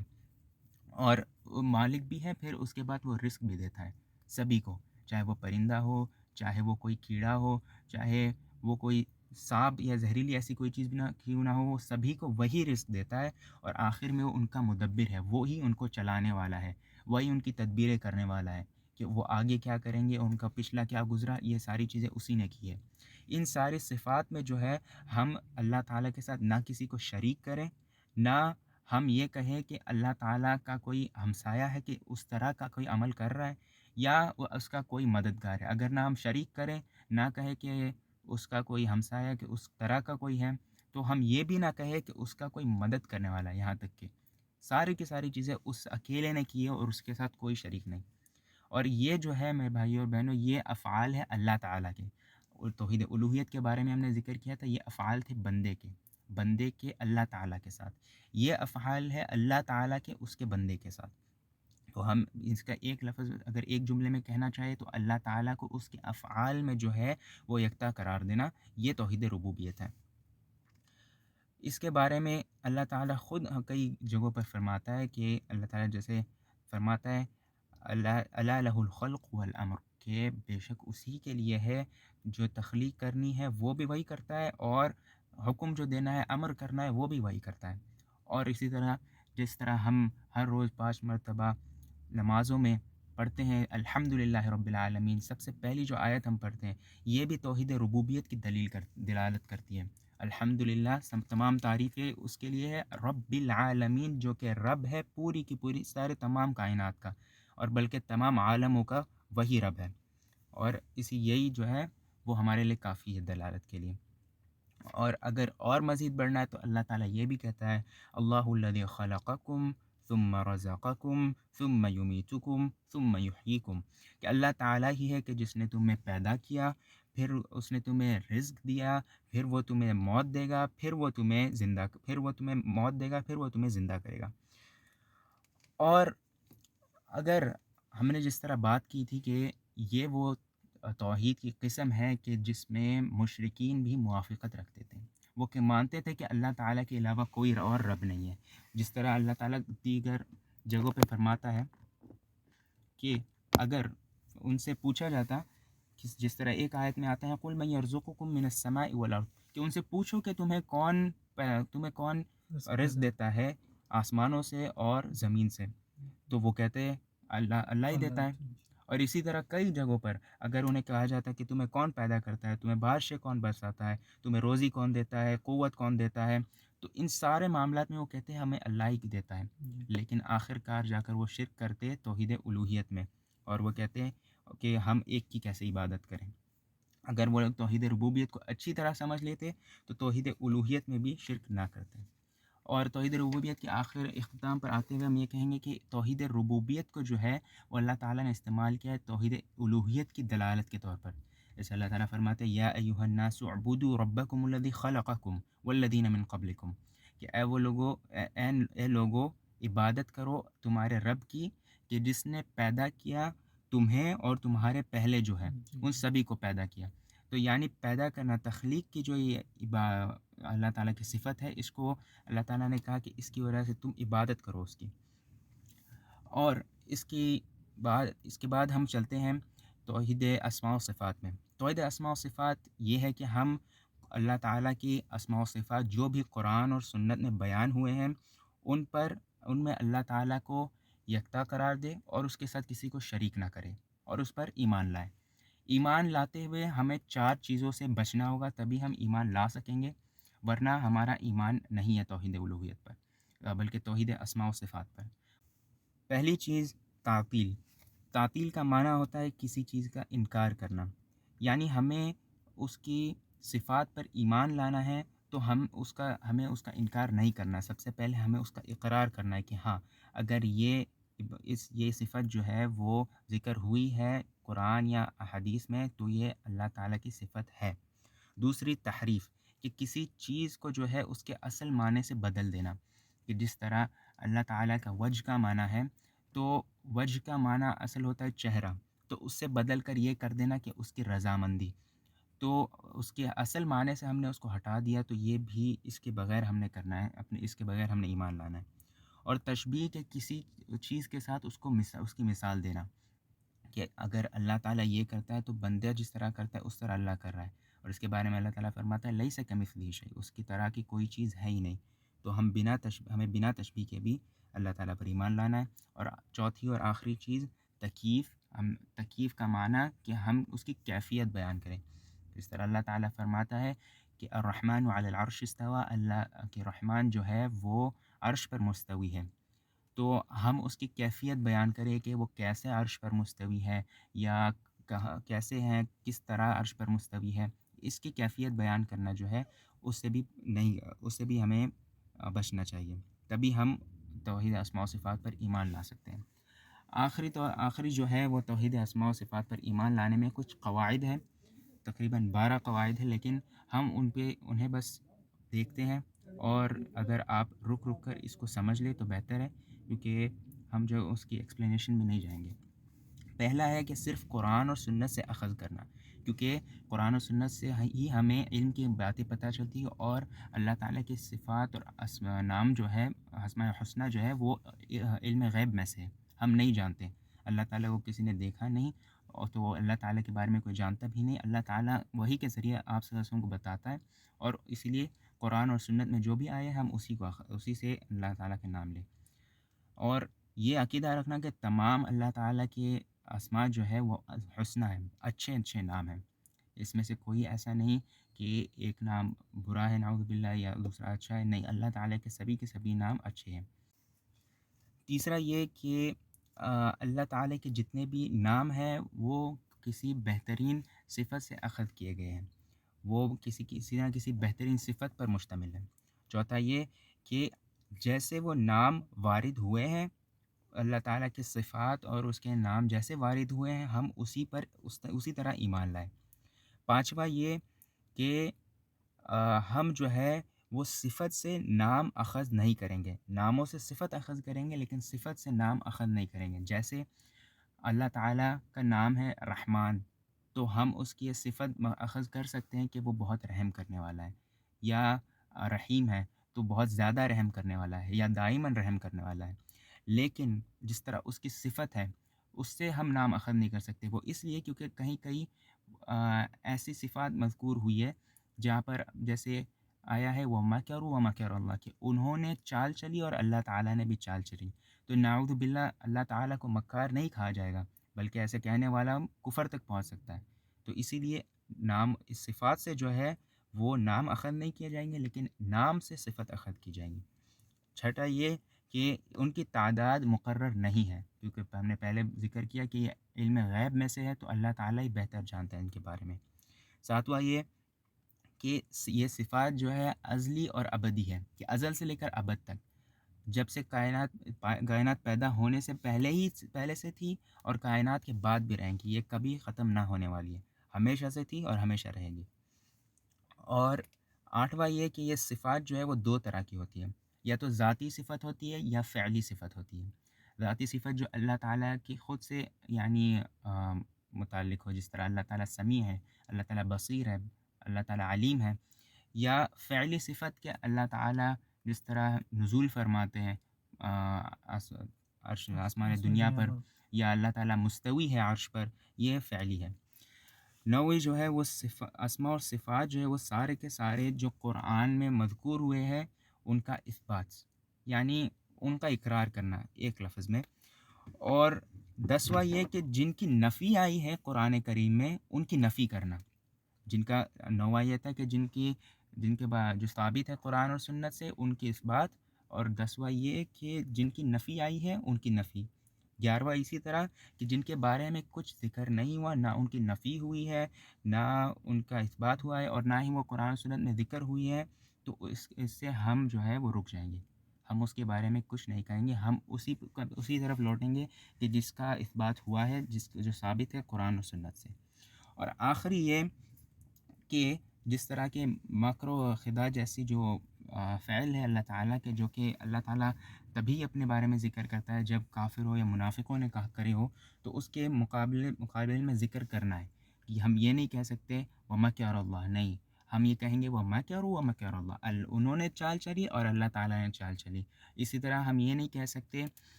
اور وہ مالک بھی ہے، پھر اس کے بعد وہ رزق بھی دیتا ہے سبھی کو، چاہے وہ پرندہ ہو، چاہے وہ کوئی کیڑا ہو، چاہے وہ کوئی سانپ یا زہریلی ایسی کوئی چیز بھی نہ کیوں نہ ہو، وہ سبھی کو وہی رزق دیتا ہے، اور آخر میں وہ ان کا مدبر ہے، وہی ان کو چلانے والا ہے، وہی ان کی تدبیریں کرنے والا ہے، کہ وہ آگے کیا کریں گے، ان کا پچھلا کیا گزرا، یہ ساری چیزیں اسی نے کی ہے۔ ان ساری صفات میں جو ہے ہم اللہ تعالیٰ کے ساتھ نہ کسی کو شریک کریں، نہ ہم یہ کہیں کہ اللہ تعالیٰ کا کوئی ہمسایہ ہے کہ اس طرح کا کوئی عمل کر رہا ہے، یا وہ اس کا کوئی مددگار ہے۔ اگر نہ ہم شریک کریں، نہ کہیں کہ اس کا کوئی ہمسایہ کہ اس طرح کا کوئی ہے، تو ہم یہ بھی نہ کہیں کہ اس کا کوئی مدد کرنے والا ہے، یہاں تک کہ ساری کی ساری چیزیں اس اکیلے نے کی ہے اور اس کے ساتھ کوئی شریک نہیں۔ اور یہ جو ہے میرے بھائیوں اور بہنوں، یہ افعال ہے اللہ تعالیٰ کے، اور توحید الوہیت کے بارے میں ہم نے ذکر کیا تھا، یہ افعال تھے بندے کے اللہ تعالیٰ کے ساتھ، یہ افعال ہے اللہ تعالیٰ کے اس کے بندے کے ساتھ۔ تو ہم اس کا ایک لفظ اگر ایک جملے میں کہنا چاہے تو اللہ تعالیٰ کو اس کے افعال میں جو ہے وہ یکتا قرار دینا، یہ توحید ربوبیت ہے۔ اس کے بارے میں اللہ تعالیٰ خود کئی جگہوں پر فرماتا ہے، کہ اللہ تعالیٰ جیسے فرماتا ہے الا لہ الخلق والامر، کہ بے شک اسی کے لیے ہے، جو تخلیق کرنی ہے وہ بھی وہی کرتا ہے، اور حکم جو دینا ہے، امر کرنا ہے، وہ بھی وہی کرتا ہے۔ اور اسی طرح جس طرح ہم ہر روز 5 مرتبہ نمازوں میں پڑھتے ہیں الحمدللہ رب العالمین، سب سے پہلی جو آیت ہم پڑھتے ہیں، یہ بھی توحید ربوبیت کی دلالت کرتی ہے۔ الحمدللہ تمام تعریفیں اس کے لیے ہے، رب العالمین، جو کہ رب ہے پوری کی پوری سارے تمام کائنات کا، اور بلکہ تمام عالموں کا وہی رب ہے، اور یہی جو ہے وہ ہمارے لیے کافی ہے دلالت کے لیے۔ اور اگر اور مزید بڑھنا ہے تو اللہ تعالیٰ یہ بھی کہتا ہے اللہ الذی خلقکم ثم رزقکم ثم یمیتکم ثم یحییکم، کہ اللہ تعالیٰ ہی ہے کہ جس نے تمہیں پیدا کیا، پھر اس نے تمہیں رزق دیا، پھر وہ تمہیں موت دے گا، پھر وہ تمہیں موت دے گا، پھر وہ تمہیں زندہ کرے گا۔ اور اگر ہم نے جس طرح بات کی تھی کہ یہ وہ توحید کی قسم ہے کہ جس میں مشرکین بھی موافقت رکھتے تھے، وہ کہ مانتے تھے کہ اللہ تعالیٰ کے علاوہ کوئی اور رب نہیں ہے، جس طرح اللہ تعالیٰ دیگر جگہوں پہ فرماتا ہے کہ اگر ان سے پوچھا جاتا کہ جس طرح ایک آیت میں آتا ہے قل من یرزقکم من السماء والارض، کہ ان سے پوچھو کہ تمہیں کون رزق دیتا ہے آسمانوں سے اور زمین سے، تو وہ کہتے ہیں اللہ ہی دیتا ہے۔ اور اسی طرح کئی جگہوں پر اگر انہیں کہا جاتا ہے کہ تمہیں کون پیدا کرتا ہے، تمہیں بارشیں کون برساتا ہے، تمہیں روزی کون دیتا ہے، قوت کون دیتا ہے، تو ان سارے معاملات میں وہ کہتے ہیں ہمیں اللہ ہی دیتا ہے، لیکن آخر کار جا کر وہ شرک کرتے توحید الوہیت میں، اور وہ کہتے ہیں کہ ہم ایک کی کیسے عبادت کریں۔ اگر وہ لوگ توحید ربوبیت کو اچھی طرح سمجھ لیتے تو توحید الوہیت میں بھی شرک نہ کرتے۔ اور توحید ربوبیت کے آخر اختتام پر آتے ہوئے ہم یہ کہیں گے کہ توحید ربوبیت کو جو ہے وہ اللہ تعالیٰ نے استعمال کیا ہے توحید الوہیت کی دلالت کے طور پر، جیسے اللہ تعالیٰ فرماتے ہیں یا ایھا الناس اعبدوا ربکم الذی خلقکم والذین من قبلکم، کہ اے وہ لوگو، اے لوگو، عبادت کرو تمہارے رب کی کہ جس نے پیدا کیا تمہیں اور تمہارے پہلے جو ہے ان سبھی کو پیدا کیا۔ تو یعنی پیدا کرنا، تخلیق کی جو یہ اللہ تعالیٰ کی صفت ہے، اس کو اللہ تعالیٰ نے کہا کہ اس کی وجہ سے تم عبادت کرو اس کی۔ اور اس کے بعد ہم چلتے ہیں توحید اسماء و صفات میں۔ توحید اسماء و صفات یہ ہے کہ ہم اللہ تعالیٰ کی اسماء و صفات جو بھی قرآن اور سنت میں بیان ہوئے ہیں ان میں اللہ تعالیٰ کو یکتا قرار دے اور اس کے ساتھ کسی کو شریک نہ کرے اور اس پر ایمان لائے۔ ایمان لاتے ہوئے ہمیں 4 چیزوں سے بچنا ہوگا، تبھی ہم ایمان لا سکیں گے، ورنہ ہمارا ایمان نہیں ہے توحید الوہیت پر بلکہ توحید اسماء و صفات پر۔ پہلی چیز تعطیل۔ تعطیل کا معنی ہوتا ہے کسی چیز کا انکار کرنا، یعنی ہمیں اس کی صفات پر ایمان لانا ہے تو ہمیں اس کا انکار نہیں کرنا، سب سے پہلے ہمیں اس کا اقرار کرنا ہے کہ ہاں اگر یہ صفت جو ہے وہ ذکر ہوئی ہے قرآن یا احادیث میں تو یہ اللہ تعالیٰ کی صفت ہے۔ دوسری تحریف، کہ کسی چیز کو جو ہے اس کے اصل معنی سے بدل دینا، کہ جس طرح اللہ تعالیٰ کا وجہ کا معنی ہے تو وجہ کا معنی اصل ہوتا ہے چہرہ، تو اس سے بدل کر یہ کر دینا کہ اس کی رضامندی، تو اس کے اصل معنی سے ہم نے اس کو ہٹا دیا، تو یہ بھی اس کے بغیر ہم نے کرنا ہے، اس کے بغیر ہم نے ایمان لانا ہے۔ اور تشبیہ کے کسی چیز کے ساتھ اس کی مثال دینا، کہ اگر اللہ تعالیٰ یہ کرتا ہے تو بندہ جس طرح کرتا ہے اس طرح اللہ کر رہا ہے، اور اس کے بارے میں اللہ تعالیٰ فرماتا ہے لیس کمثلہ شیء، اس کی طرح کی کوئی چیز ہے ہی نہیں، تو ہمیں بنا تشبیہ کے بھی اللہ تعالیٰ پر ایمان لانا ہے۔ اور چوتھی اور آخری چیز تکییف کا معنی کہ ہم اس کی کیفیت بیان کریں، اس طرح اللہ تعالیٰ فرماتا ہے کہ الرحمن علی العرش استوى، اللہ کے رحمان جو ہے وہ عرش پر مستوی ہے، تو ہم اس کی کیفیت بیان کریں کہ وہ کیسے عرش پر مستوی ہے، یا کیسے ہیں، کس طرح عرش پر مستوی ہے، اس کی کیفیت بیان کرنا جو ہے اس سے بھی ہمیں بچنا چاہیے، تبھی ہم توحید اسماء و صفات پر ایمان لا سکتے ہیں۔ آخری جو ہے وہ توحید اسماء و صفات پر ایمان لانے میں کچھ قواعد ہیں، تقریباً 12 قواعد ہیں، لیکن ہم انہیں بس دیکھتے ہیں، اور اگر آپ رک کر اس کو سمجھ لیں تو بہتر ہے، کیونکہ ہم جو اس کی ایکسپلینیشن میں نہیں جائیں گے۔ پہلا ہے کہ صرف قرآن اور سنت سے اخذ کرنا، کیونکہ قرآن و سنت سے ہی ہمیں علم کی باتیں پتہ چلتی ہے، اور اللہ تعالیٰ کی صفات اور نام جو ہے اسماء الحسنی جو ہے وہ علم غیب میں سے ہے، ہم نہیں جانتے، اللہ تعالیٰ کو کسی نے دیکھا نہیں، اور تو اللہ تعالیٰ کے بارے میں کوئی جانتا بھی نہیں، اللہ تعالیٰ وحی کے ذریعے آپ صلی اللہ علیہ وسلم کو بتاتا ہے، اور اسی لیے قرآن اور سنت میں جو بھی آئے ہم اسی سے اللہ تعالیٰ کے نام لیں۔ اور یہ عقیدہ رکھنا کہ تمام اللہ تعالیٰ کے اسماء جو ہے وہ حسنی ہیں، اچھے نام ہیں، اس میں سے کوئی ایسا نہیں کہ ایک نام برا ہے نعوذ باللہ یا دوسرا اچھا ہے، نہیں، اللہ تعالیٰ کے سبھی نام اچھے ہیں۔ تیسرا یہ کہ اللہ تعالیٰ کے جتنے بھی نام ہیں وہ کسی بہترین صفت سے اخذ کیے گئے ہیں، وہ کسی نہ کسی بہترین صفت پر مشتمل ہے۔ چوتھا یہ کہ جیسے وہ نام وارد ہوئے ہیں، اللہ تعالیٰ کے صفات اور اس کے نام جیسے وارد ہوئے ہیں ہم اسی طرح ایمان لائیں۔ پانچواں یہ کہ ہم جو ہے وہ صفت سے نام اخذ نہیں کریں گے، ناموں سے صفت اخذ کریں گے لیکن صفت سے نام اخذ نہیں کریں گے۔ جیسے اللہ تعالیٰ کا نام ہے رحمان، تو ہم اس کی صفت اخذ کر سکتے ہیں کہ وہ بہت رحم کرنے والا ہے، یا رحیم ہے تو بہت زیادہ رحم کرنے والا ہے، یا دائماً رحم کرنے والا ہے، لیکن جس طرح اس کی صفت ہے اس سے ہم نام اخذ نہیں کر سکتے. وہ اس لیے کیونکہ کہیں کہیں ایسی صفات مذکور ہوئی ہے جہاں پر جیسے آیا ہے وَمَكَرُوا وَمَكَرَ اللَّهُ کہ انہوں نے چال چلی اور اللہ تعالیٰ نے بھی چال چلی. تو نعوذ باللہ اللہ تعالیٰ کو مکار نہیں کہا جائے گا، بلکہ ایسے کہنے والا کفر تک پہنچ سکتا ہے. تو اسی لیے نام اس صفات سے جو ہے وہ نام اخذ نہیں کیے جائیں گے، لیکن نام سے صفت اخذ کی جائیں گی. چھٹا یہ کہ ان کی تعداد مقرر نہیں ہے، کیونکہ ہم نے پہلے ذکر کیا کہ یہ علم غیب میں سے ہے، تو اللہ تعالیٰ ہی بہتر جانتا ہے ان کے بارے میں. ساتواں یہ کہ یہ صفات جو ہے ازلی اور ابدی ہے، کہ ازل سے لے کر ابد تک، جب سے کائنات پیدا ہونے سے پہلے سے تھی اور کائنات کے بعد بھی رہیں گی. یہ کبھی ختم نہ ہونے والی ہے، ہمیشہ سے تھی اور ہمیشہ رہے گی. اور آٹھواں یہ کہ یہ صفات جو ہے وہ دو طرح کی ہوتی ہے، یا تو ذاتی صفت ہوتی ہے یا فعلی صفت ہوتی ہے. ذاتی صفت جو اللہ تعالیٰ کی خود سے یعنی متعلق ہو، جس طرح اللہ تعالیٰ سمیع ہے، اللہ تعالیٰ بصیر ہے، اللہ تعالیٰ علیم ہے. یا فعلی صفت کہ اللہ تعالیٰ جس طرح نزول فرماتے ہیں عرش آسمان دنیا پر، یا اللہ تعالیٰ مستوی ہے عرش پر، یہ فعلی ہے. نویں جو ہے وہ اسماء اور صفات جو ہے وہ سارے کے سارے جو قرآن میں مذکور ہوئے ہیں ان کا اثبات، یعنی ان کا اقرار کرنا ایک لفظ میں. اور 10واں یہ کہ جن کی نفی آئی ہے قرآن کریم میں ان کی نفی کرنا. جن کا 9واں یہ تھا کہ جن کے بعد جو ثابت ہے قرآن اور سنت سے ان کی اثبات. اور 10واں یہ کہ جن کی نفی آئی ہے ان کی نفی. 11واں اسی طرح کہ جن کے بارے میں کچھ ذکر نہیں ہوا، نہ ان کی نفی ہوئی ہے نہ ان کا اثبات ہوا ہے، اور نہ ہی وہ قرآن و سنت میں ذکر ہوئی ہے، تو اس سے ہم جو ہے وہ رک جائیں گے. ہم اس کے بارے میں کچھ نہیں کہیں گے، ہم اسی طرف لوٹیں گے کہ جس کا اثبات ہوا ہے، جو ثابت ہے قرآن و سنت سے. اور آخری یہ کہ جس طرح کے مکر و خداع جیسی جو فعل ہے اللہ تعالیٰ کے، جو کہ اللہ تعالیٰ تبھی اپنے بارے میں ذکر کرتا ہے جب کافر ہو یا منافقوں نے کہا کرے ہو، تو اس کے مقابلے میں ذکر کرنا ہے. کہ ہم یہ نہیں کہہ سکتے وَمَكَرَ اللَّهُ، نہیں، ہم یہ کہیں گے وَمَكَرُوا وَمَكَرَ اللَّهُ، انہوں نے چال چلی اور اللہ تعالیٰ نے چال چلی. اسی طرح ہم یہ نہیں کہہ سکتے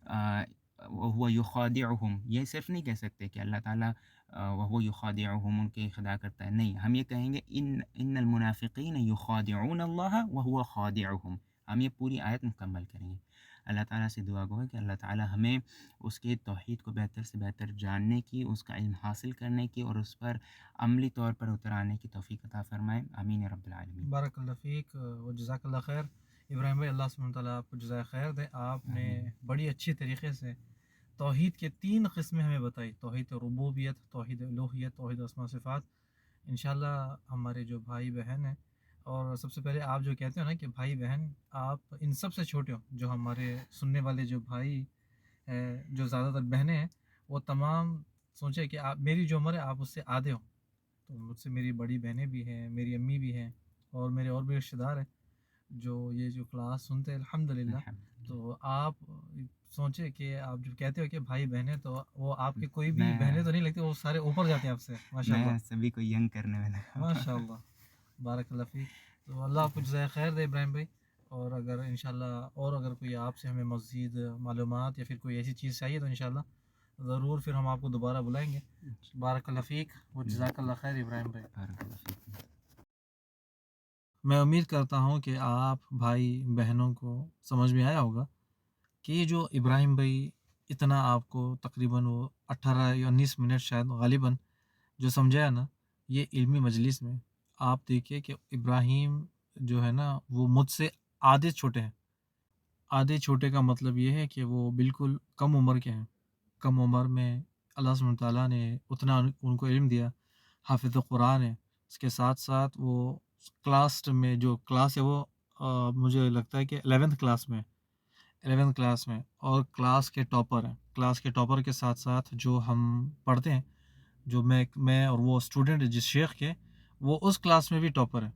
وَهُوَ يُخَادِعُهُمْ، یہ صرف نہیں کہہ سکتے کہ اللہ تعالیٰ وَهُوَ يُخَادِعُهُمْ ان کے خدا کرتا ہے، نہیں، ہم یہ کہیں گے ان المنافقین يُخَادِعُونَ اللَّهَ وَهُوَ خَادِعُهُمْ. ہم یہ پوری آیت مکمل کریں گے. اللہ تعالیٰ سے دعا گو ہے کہ اللہ تعالیٰ ہمیں اس کے توحید کو بہتر سے بہتر جاننے کی، اس کا علم حاصل کرنے کی اور اس پر عملی طور پر اترانے کی توفیق عطا فرمائے. آمین یا رب العالمین. بارک اللہ فیک و جزاک اللہ خیر. ابراہیم بھائی، اللہ سبحانہ تعالیٰ آپ کو جزائے خیر دے. آپ نے بڑی اچھی طریقے سے توحید کے 3 قسمیں ہمیں بتائی: توحید ربوبیت، توحید الوہیت، توحید اسماء صفات. انشاءاللہ ہمارے جو بھائی بہن ہیں، اور سب سے پہلے آپ جو کہتے ہو نا کہ بھائی بہن، آپ ان سب سے چھوٹے ہو. جو ہمارے سننے والے جو بھائی ہیں، جو زیادہ تر بہنیں ہیں، وہ تمام سوچیں کہ آپ، میری جو عمر ہے آپ اس سے آدھے ہو. تو مجھ سے میری بڑی بہنیں بھی ہیں، میری امی بھی ہیں، اور میرے اور بھی رشتہ دار ہیں جو یہ جو کلاس سنتے ہیں الحمدللہ. تو آپ سوچیں کہ آپ جو کہتے ہو کہ بھائی بہنیں، تو وہ آپ کے کوئی بھی بہنیں تو نہیں لگتی، وہ سارے اوپر جاتے ہیں آپ سے. ماشاء اللہ، سبھی کو ینگ کرنے میں ماشاء اللہ، بارک اللہ فیک. تو اللہ آپ کو جزائے خیر دے ابراہیم بھائی. اور اگر انشاءاللہ اور اگر کوئی آپ سے ہمیں مزید معلومات یا پھر کوئی ایسی چیز چاہیے تو انشاءاللہ ضرور پھر ہم آپ کو دوبارہ بلائیں گے. بارک اللہ فیک و جزاک اللہ خیر ابراہیم بھائی. میں امید کرتا ہوں کہ آپ بھائی بہنوں کو سمجھ میں آیا ہوگا کہ یہ جو ابراہیم بھائی اتنا آپ کو تقریباً وہ 18 یا 19 منٹ شاید غالباً جو سمجھایا نا، یہ علمی مجلس میں آپ دیکھیے کہ ابراہیم جو ہے نا وہ مجھ سے آدھے چھوٹے ہیں. آدھے چھوٹے کا مطلب یہ ہے کہ وہ بالکل کم عمر کے ہیں. کم عمر میں اللہ سبحانہ وتعالیٰ نے اتنا ان کو علم دیا، حافظ قرآن ہے. اس کے ساتھ ساتھ وہ کلاس میں جو کلاس ہے وہ مجھے لگتا ہے کہ 11th کلاس میں اور کلاس کے ٹاپر ہیں. کلاس کے ٹاپر کے ساتھ ساتھ جو ہم پڑھتے ہیں، جو میں اور وہ اسٹوڈنٹ جس شیخ کے، وہ اس کلاس میں بھی ٹاپر ہیں.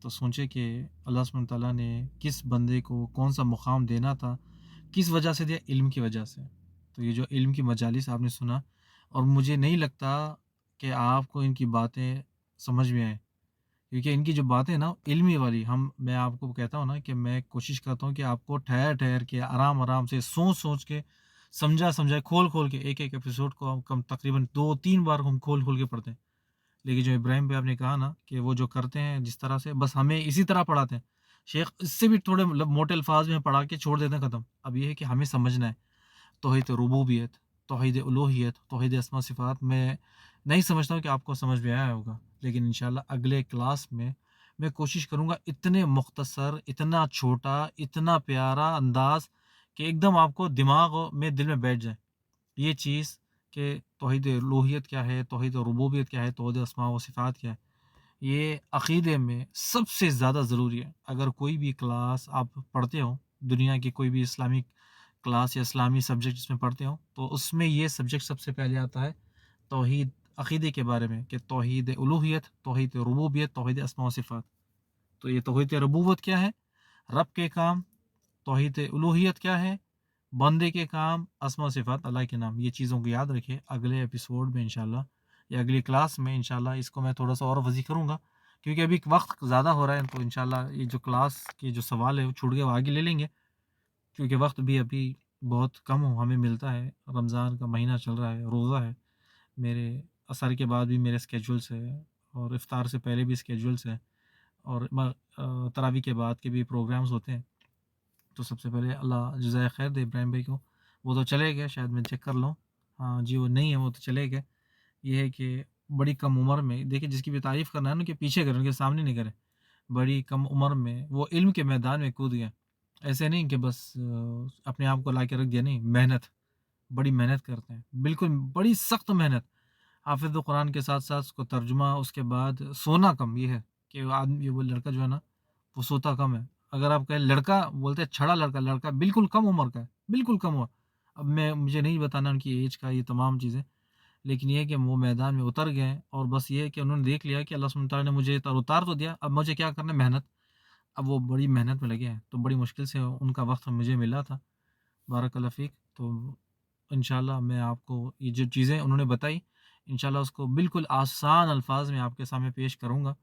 تو سوچے کہ اللہ سبحانہ تعالیٰ نے کس بندے کو کون سا مقام دینا تھا، کس وجہ سے دیا، علم کی وجہ سے. تو یہ جو علم کی مجالس آپ نے سنا، اور مجھے نہیں لگتا کہ آپ کو ان کی باتیں سمجھ میں آئیں، کیونکہ ان کی جو باتیں نا علمی والی، میں آپ کو کہتا ہوں نا کہ میں کوشش کرتا ہوں کہ آپ کو ٹھہر کے آرام سے سوچ کے سمجھا کھول کے ایک ایپیسوڈ کو ہم تقریباً 2-3 بار ہم کھول کے پڑھتے ہیں. لیکن جو ابراہیم بھائی آپ نے کہا نا کہ وہ جو کرتے ہیں جس طرح سے بس ہمیں اسی طرح پڑھاتے ہیں. شیخ اس سے بھی تھوڑے مطلب موٹے الفاظ میں پڑھا کے چھوڑ دیتے ہیں ختم. اب یہ ہے کہ ہمیں سمجھنا ہے توحید ربوبیت، توحید الوہیت، توحید اسماء صفات. میں نہیں سمجھتا ہوں کہ آپ کو سمجھ میں آیا ہوگا، لیکن انشاءاللہ اگلے کلاس میں کوشش کروں گا اتنے مختصر، اتنا چھوٹا، اتنا پیارا انداز کہ ایک دم آپ کو دماغ میں دل میں بیٹھ جائے یہ چیز کہ توحید الوہیت کیا ہے، توحید ربوبیت کیا ہے، توحید اسماء و صفات کیا ہے. یہ عقیدے میں سب سے زیادہ ضروری ہے. اگر کوئی بھی کلاس آپ پڑھتے ہو، دنیا کی کوئی بھی اسلامک کلاس یا اسلامی سبجیکٹ جس میں پڑھتے ہو، تو اس میں یہ سبجیکٹ سب سے پہلے آتا ہے توحید عقیدے کے بارے میں، کہ توحید الوہیت، توحید ربوبیت، توحید اسماء و صفات. تو یہ توحید ربوبیت کیا ہے، رب کے کام. توحید الوہیت کیا ہے، بندے کے کام. اسماء و صفات اللہ کے نام. یہ چیزوں کو یاد رکھے. اگلے ایپیسوڈ میں انشاءاللہ یا اگلی کلاس میں انشاءاللہ اس کو میں تھوڑا سا اور وضیح کروں گا، کیونکہ ابھی وقت زیادہ ہو رہا ہے. تو انشاءاللہ یہ جو کلاس کے جو سوال ہے وہ چھوٹ گئے، وہ آگے لے لیں گے، کیونکہ وقت بھی ابھی بہت کم ہمیں ملتا ہے. رمضان کا مہینہ چل رہا ہے، روزہ ہے. میرے عصر کے بعد بھی میرے اسکیجولس ہے، اور افطار سے پہلے بھی اسکیجولس ہے، اور تراویح کے بعد کے بھی پروگرامز ہوتے ہیں. تو سب سے پہلے اللہ جزائے خیر دے ابراہیم بھائی کو. وہ تو چلے گئے، شاید میں چیک کر لوں. ہاں جی، وہ نہیں ہے، وہ تو چلے گئے. یہ ہے کہ بڑی کم عمر میں دیکھیں، جس کی بھی تعریف کرنا ہے نا کہ پیچھے کریں، ان کے سامنے نہیں کریں. بڑی کم عمر میں وہ علم کے میدان میں کود گئے. ایسے نہیں کہ بس اپنے آپ کو لا کے رکھ دیا، نہیں، محنت، بڑی محنت کرتے ہیں، بالکل بڑی سخت محنت. حافظ قرآن کے ساتھ ساتھ اس کو ترجمہ، اس کے بعد سونا کم. یہ ہے کہ آدمی، وہ لڑکا جو ہے نا وہ سوتا کم ہے. اگر آپ کہیں لڑکا، بولتے ہیں چھڑا لڑکا بالکل کم عمر کا ہے، بالکل کم عمر. اب مجھے نہیں بتانا ان کی ایج کا، یہ تمام چیزیں، لیکن یہ ہے کہ وہ میدان میں اتر گئے. اور بس یہ ہے کہ انہوں نے دیکھ لیا کہ اللہ سبحانہ تعالیٰ نے مجھے اتار تو دیا، اب مجھے کیا کرنا ہے، محنت. اب وہ بڑی محنت میں لگے ہیں، تو بڑی مشکل سے ان کا وقت مجھے ملا تھا. بارک اللہ فیک. تو انشاءاللہ میں آپ کو یہ جو چیزیں انہوں نے بتائی، انشاءاللہ اس کو بالکل آسان الفاظ میں آپ کے سامنے پیش کروں گا،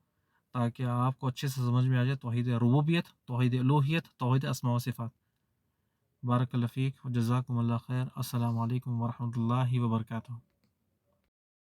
تاکہ آپ کو اچھے سے سمجھ میں آ جائے توحید ربوبیت، توحید الوہیت، توحید اسماء و صفات. بارک اللہ فیک و جزاکم اللہ خیر. السلام علیکم ورحمۃ اللہ وبرکاتہ.